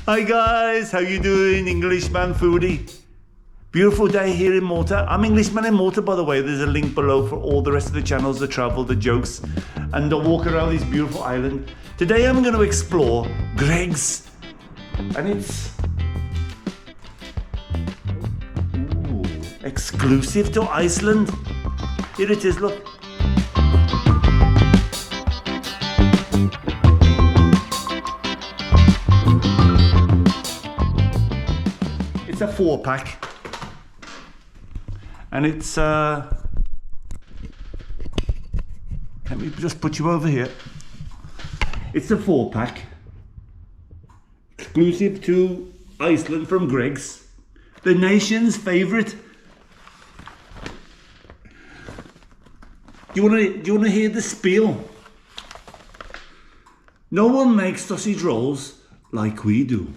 Hi guys, how you doing, Englishman foodie? Beautiful day here in Malta. I'm Englishman in Malta, by the way. There's a link below for all the rest of the channels, the travel, the jokes, and the walk around this beautiful island. Today I'm going to explore Greggs, and it's exclusive to Iceland. Here it is, look. It's a 4-pack, and it's let me just put you over here. It's a 4-pack, exclusive to Iceland from Greggs, the nation's favourite. Do you wanna hear the spiel? No one makes sausage rolls like we do.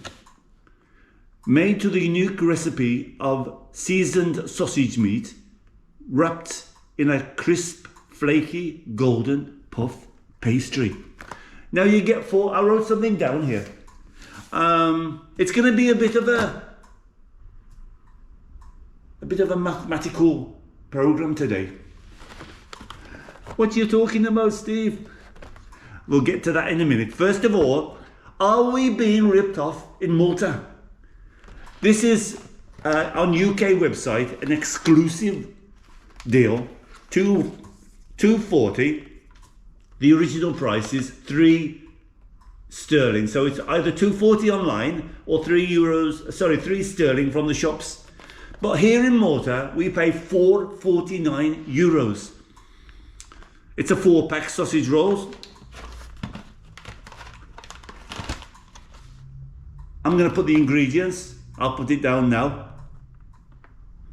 Made to the unique recipe of seasoned sausage meat, wrapped in a crisp, flaky, golden puff pastry. Now you get 4. I wrote something down here. It's going to be a bit of a mathematical program today. What are you talking about, Steve? We'll get to that in a minute. First of all, are we being ripped off in Malta? This is on UK website, an exclusive deal, $2.40. The original price is £3. So it's either $2.40 online or £3 sterling from the shops. But here in Malta, we pay €4.49. It's a 4-pack sausage rolls. I'm going to put the ingredients. I'll put it down now.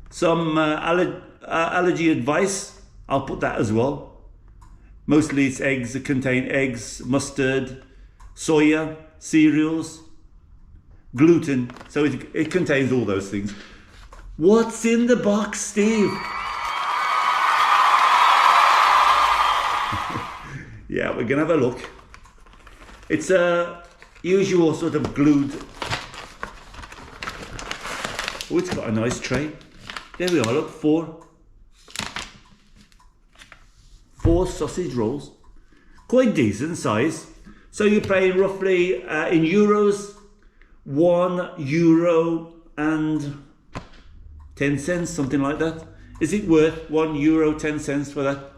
Some allergy advice, I'll put that as well. Mostly it's eggs that contain eggs, mustard, soya, cereals, gluten. So it contains all those things. What's in the box, Steve? Yeah, we're gonna have a look. It's a usual sort of glued. Oh, it's got a nice tray. There we are, look, 4 sausage rolls. Quite decent size. So you're paying roughly, in euros, €1.10, something like that. Is it worth €1.10 for that?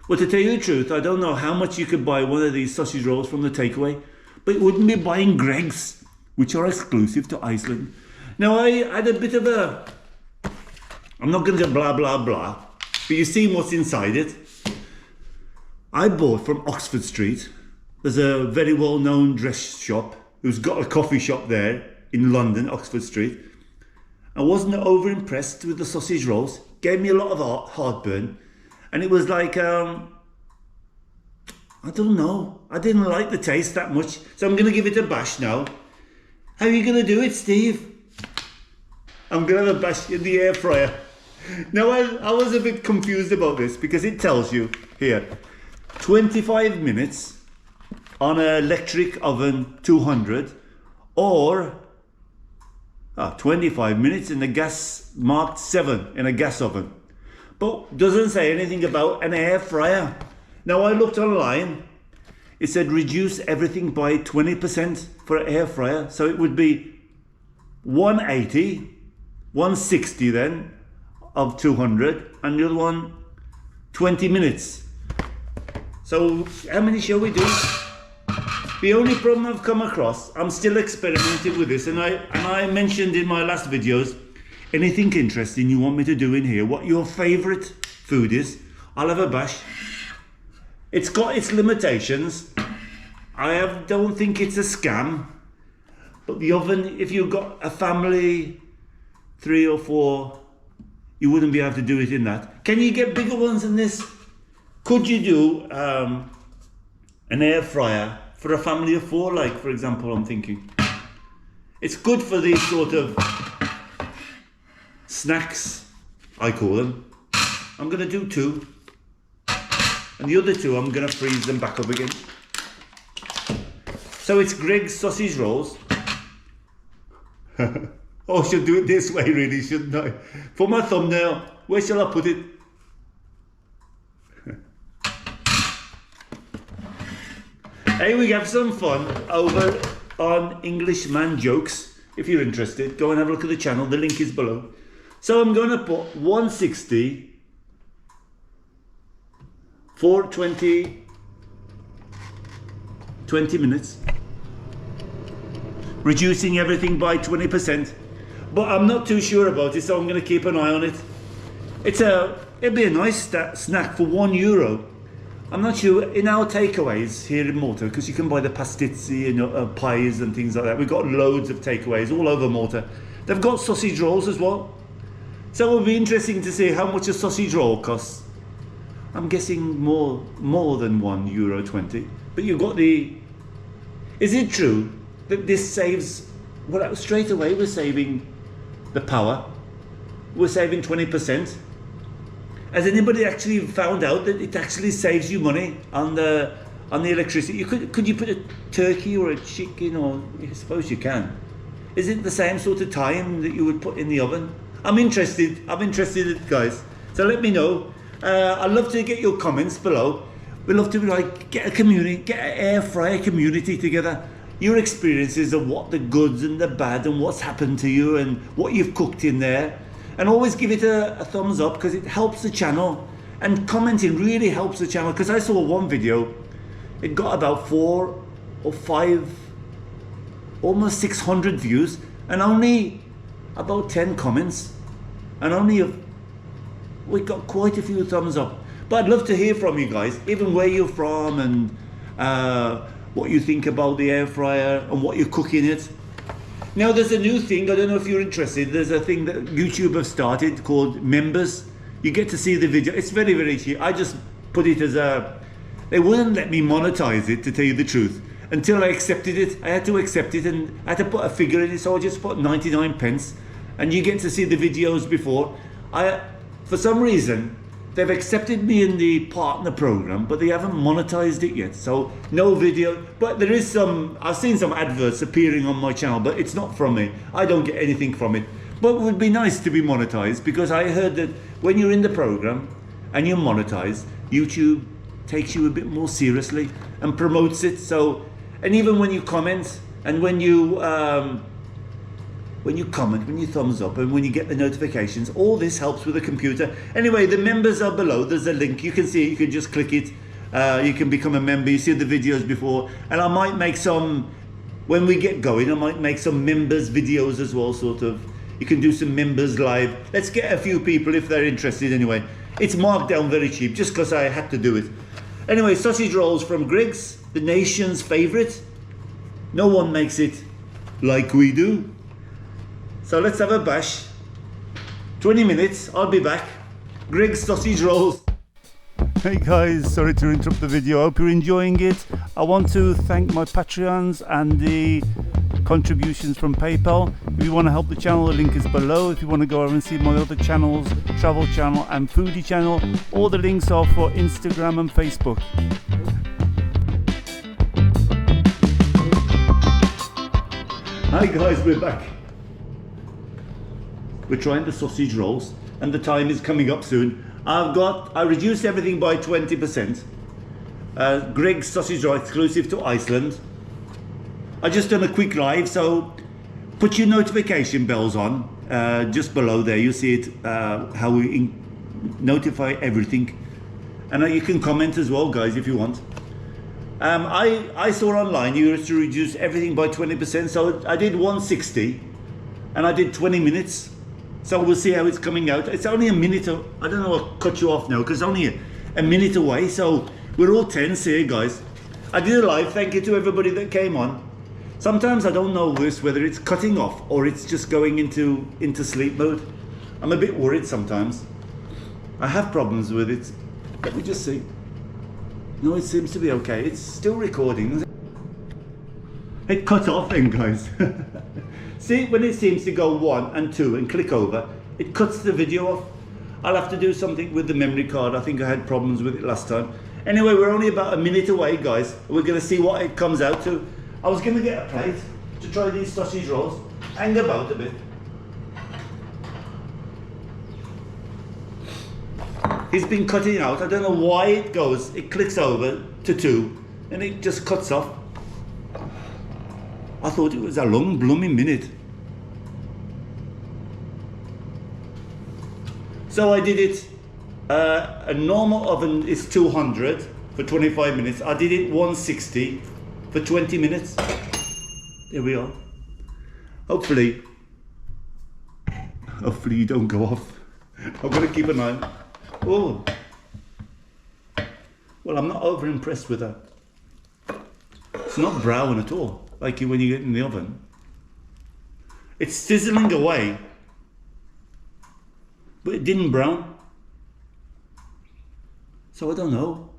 Well, to tell you the truth, I don't know how much you could buy one of these sausage rolls from the takeaway, but it wouldn't be buying Greggs, which are exclusive to Iceland. Now, I had a bit of a, I'm not going to blah, blah, blah, but you see what's inside it. I bought from Oxford Street. There's a very well-known dress shop who's got a coffee shop there in London, Oxford Street. I wasn't over-impressed with the sausage rolls. Gave me a lot of heartburn. And it was like, I don't know. I didn't like the taste that much. So I'm going to give it a bash now. How are you going to do it, Steve? I'm going to have a bash in the air fryer. Now, I was a bit confused about this because it tells you here, 25 minutes on an electric oven 200 or 25 minutes in the gas marked 7 in a gas oven. But doesn't say anything about an air fryer. Now, I looked online. It said reduce everything by 20% for an air fryer. So it would be 180, 160 then of 200, and the other one 20 minutes. So how many shall we do? The only problem I've come across, I'm still experimenting with this, and I mentioned in my last videos, anything interesting you want me to do in here, what your favourite food is, I'll have a bash. It's got its limitations. Don't think it's a scam, but the oven, if you've got a family, 3 or 4, you wouldn't be able to do it in that. Can you get bigger ones than this? Could you do an air fryer for a family of 4, like, for example, I'm thinking. It's good for these sort of snacks, I call them. I'm going to do 2. And the other 2, I'm going to freeze them back up again. So it's Greggs sausage rolls. Oh, I should do it this way really, shouldn't I? For my thumbnail, where shall I put it? Hey, we have some fun over on Englishman Jokes. If you're interested, go and have a look at the channel. The link is below. So I'm going to put 160 for 20 minutes. Reducing everything by 20%. But I'm not too sure about it, so I'm going to keep an eye on it. It'd be a nice snack for €1. I'm not sure, in our takeaways here in Malta, because you can buy the pastizzi and pies and things like that. We've got loads of takeaways all over Malta. They've got sausage rolls as well. So it would be interesting to see how much a sausage roll costs. I'm guessing more than €1.20. But you've got the... Is it true that this saves... Well, straight away we're saving the power. We're saving 20%. Has anybody actually found out that it actually saves you money on the electricity? Could you put a turkey or a chicken, or I suppose you can. Is it the same sort of time that you would put in the oven? I'm interested, guys. So let me know. I'd love to get your comments below. We'd love to get a community, get an air fryer community together. Your experiences of what the goods and the bad and what's happened to you and what you've cooked in there. And always give it a thumbs up, because it helps the channel, and commenting really helps the channel. Because I saw one video, it got about 4 or 5, almost 600 views, and only about 10 comments, and we got quite a few thumbs up. But I'd love to hear from you guys, even where you're from and what you think about the air fryer and what you're cooking it. Now there's a new thing, I don't know if you're interested, there's a thing that YouTube have started called members. You get to see the video, it's very, very cheap. I just put it as they wouldn't let me monetize it, to tell you the truth, until I accepted it. I had to accept it and I had to put a figure in it, so I just put 99 pence, and you get to see the videos before. For some reason, they've accepted me in the partner program, but they haven't monetized it yet. So no video, but there is I've seen some adverts appearing on my channel, but it's not from me. I don't get anything from it. But it would be nice to be monetized, because I heard that when you're in the program and you're monetized, YouTube takes you a bit more seriously and promotes it. So, and even when you comment and when you comment, when you thumbs up, and when you get the notifications, all this helps with the computer. Anyway, the members are below. There's a link. You can see it. You can just click it. You can become a member. You see the videos before. And I might make some, when we get going, I might make some members videos as well, sort of. You can do some members live. Let's get a few people if they're interested anyway. It's marked down very cheap, just because I had to do it. Anyway, sausage rolls from Greggs, the nation's favorite. No one makes it like we do. So let's have a bash. 20 minutes, I'll be back. Greggs sausage rolls. Hey guys, sorry to interrupt the video. I hope you're enjoying it. I want to thank my Patreons and the contributions from PayPal. If you want to help the channel, the link is below. If you want to go over and see my other channels, travel channel and foodie channel, all the links are for Instagram and Facebook. Hi guys, we're back. We're trying the sausage rolls, and the time is coming up soon. I reduced everything by 20%. Greggs sausage roll exclusive to Iceland. I just done a quick live, so put your notification bells on. Just below there, you see it, how we notify everything. And you can comment as well, guys, if you want. I saw online you used to reduce everything by 20%, so I did 160 and I did 20 minutes. So we'll see how it's coming out. It's only a minute. I don't know, I'll cut you off now because it's only a minute away. So we're all tense here, guys. I did a live. Thank you to everybody that came on. Sometimes I don't know whether it's cutting off or it's just going into sleep mode. I'm a bit worried sometimes. I have problems with it. Let me just see. No, it seems to be okay. It's still recording. It cut off then, guys. See, when it seems to go 1 and 2 and click over, it cuts the video off. I'll have to do something with the memory card. I think I had problems with it last time. Anyway, we're only about a minute away, guys. We're going to see what it comes out to. I was going to get a plate to try these sausage rolls. hang about a bit. He's been cutting out. I don't know why it clicks over to 2 and it just cuts off. I thought it was a long blooming minute. So I did it, a normal oven is 200 for 25 minutes. I did it 160 for 20 minutes. There we are. Hopefully you don't go off. I'm gonna keep an eye. Oh, well, I'm not over impressed with that. It's not brown at all, like when you get in the oven. It's sizzling away, but it didn't brown. So I don't know.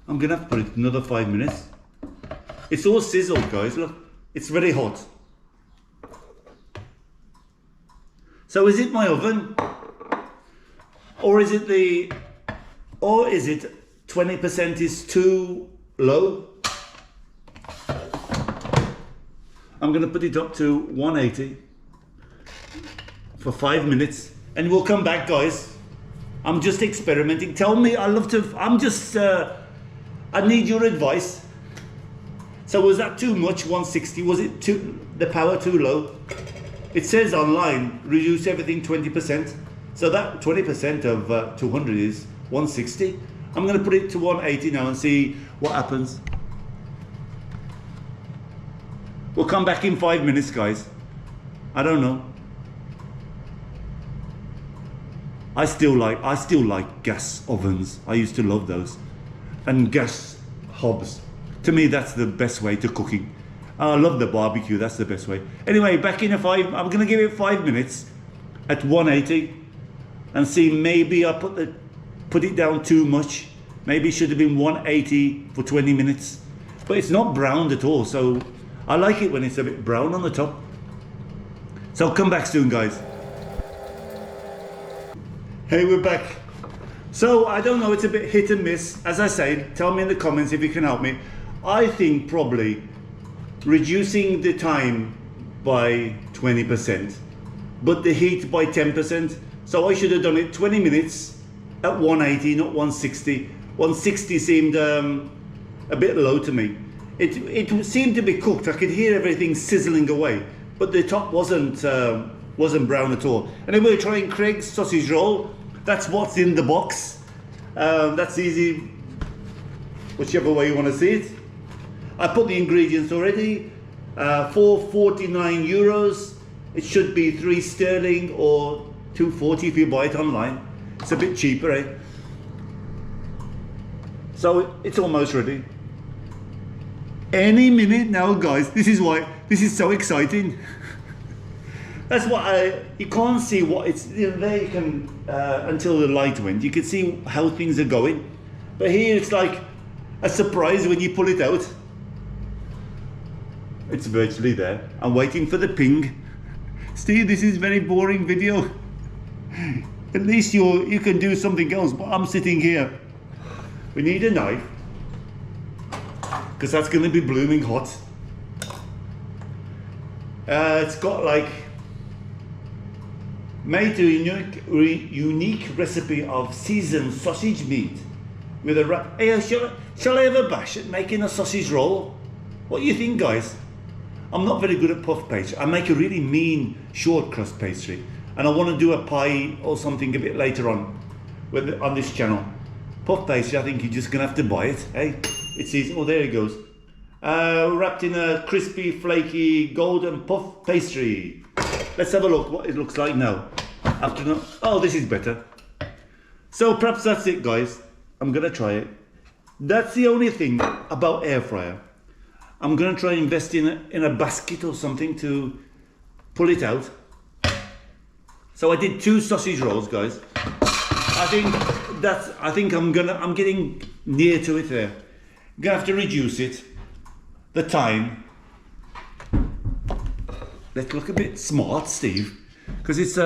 I'm gonna have to put it another 5 minutes. It's all sizzled, guys, look. It's very hot. So is it my oven? Or is it 20% is too low? I'm gonna put it up to 180 for 5 minutes and we'll come back, guys. I'm just experimenting. Tell me, I need your advice. So was that too much, 160? Was it the power too low? It says online, reduce everything 20%. So that 20% of 200 is 160. I'm gonna put it to 180 now and see what happens. We'll come back in 5 minutes, guys. I don't know. I still like gas ovens. I used to love those. And gas hobs. To me, that's the best way to cooking. I love the barbecue, that's the best way. Anyway, back in I'm gonna give it 5 minutes at 180 and see, maybe I put it down too much. Maybe it should have been 180 for 20 minutes. But it's not browned at all, so I like it when it's a bit brown on the top. So come back soon, guys. Hey, we're back. So I don't know, it's a bit hit and miss. As I say, tell me in the comments if you can help me. I think probably reducing the time by 20%, but the heat by 10%. So I should have done it 20 minutes at 180, not 160. 160 seemed a bit low to me. It seemed to be cooked. I could hear everything sizzling away, but the top wasn't brown at all. And then we're trying Greggs sausage roll. That's what's in the box. That's easy, whichever way you want to see it. I put the ingredients already. 4.49 euros. It should be 3 sterling or 2.40 if you buy it online. It's a bit cheaper, eh? So it's almost ready. Any minute now, guys. This is so exciting. That's what you can't see what it's, there you can, until the light went, you can see how things are going. But here it's like a surprise when you pull it out. It's virtually there. I'm waiting for the ping. Steve, this is very boring video. At least you can do something else, but I'm sitting here. We need a knife, because that's going to be blooming hot. It's got like, made a unique recipe of seasoned sausage meat with a wrap. Hey, shall I have a bash at making a sausage roll? What do you think, guys? I'm not very good at puff pastry. I make a really mean short crust pastry, and I want to do a pie or something a bit later on on this channel. Puff pastry, I think you're just gonna have to buy it. Hey, it's easy. Oh, there it goes. Wrapped in a crispy, flaky, golden puff pastry. Let's have a look what it looks like now. Oh, this is better. So perhaps that's it, guys. I'm gonna try it. That's the only thing about air fryer. I'm gonna try and invest in a basket or something to pull it out. So I did 2 sausage rolls, guys. I think I'm getting near to it there. I'm gonna have to reduce it. The time. Let's look a bit smart, Steve, because it's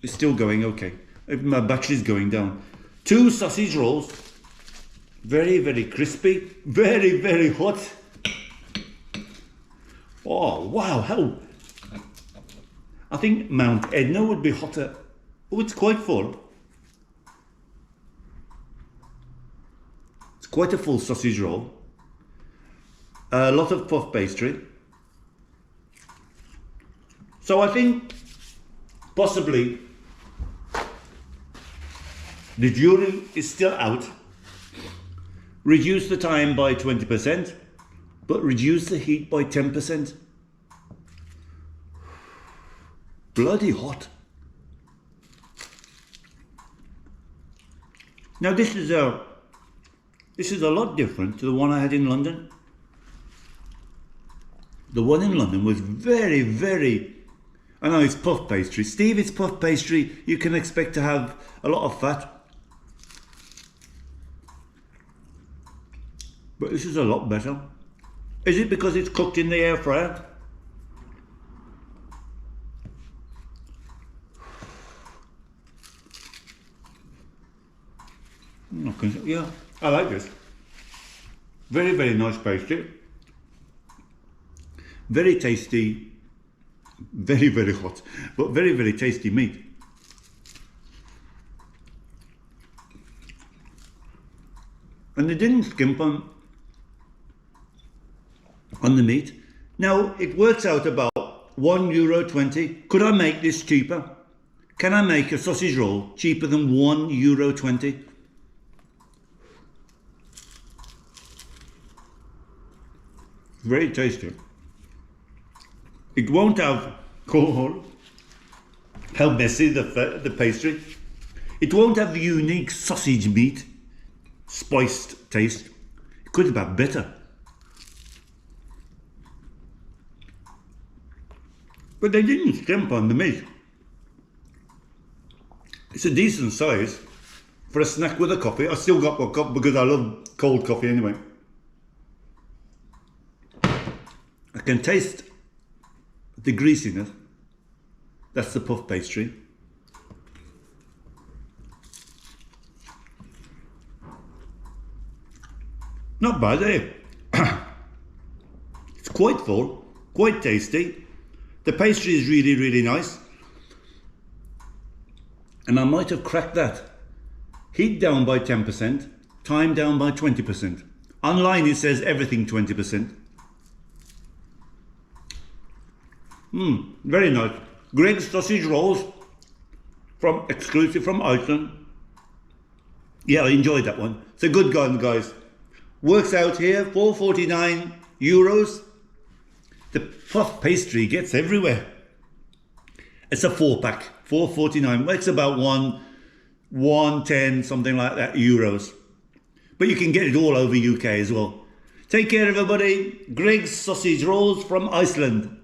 still going okay. My battery's going down. 2 sausage rolls, very, very crispy, very, very hot. Oh, wow, how... I think Mount Etna would be hotter. Oh, it's quite full. It's quite a full sausage roll. A lot of puff pastry. So I think possibly the jury is still out. Reduce the time by 20%, but reduce the heat by 10%. Bloody hot. Now this is a lot different to the one I had in London. The one in London was very, very... I know it's puff pastry. Steve, it's puff pastry. You can expect to have a lot of fat. But this is a lot better. Is it because it's cooked in the air fryer? Yeah, I like this. Very, very nice pastry. Very tasty. Very, very hot, but very, very tasty meat. And they didn't skimp on the meat. Now, it works out about €1.20. Could I make this cheaper? Can I make a sausage roll cheaper than €1.20? Very tasty. It won't have, how messy the pastry. It won't have the unique sausage meat, spiced taste. It could have been better. But they didn't skimp on the meat. It's a decent size for a snack with a coffee. I still got my cup because I love cold coffee anyway. I can taste the greasiness. That's the puff pastry. Not bad, eh? It's quite full, quite tasty. The pastry is really, really nice. And I might have cracked that. Heat down by 10%, time down by 20%. Online it says everything 20%. Very nice. Greggs sausage rolls, exclusive from Iceland. Yeah, I enjoyed that one. It's a good one, guys. Works out here, €4.49. The puff pastry gets everywhere. It's a 4-pack, $4.49. Well, it's about 110, something like that, euros. But you can get it all over UK as well. Take care, everybody. Greggs sausage rolls from Iceland.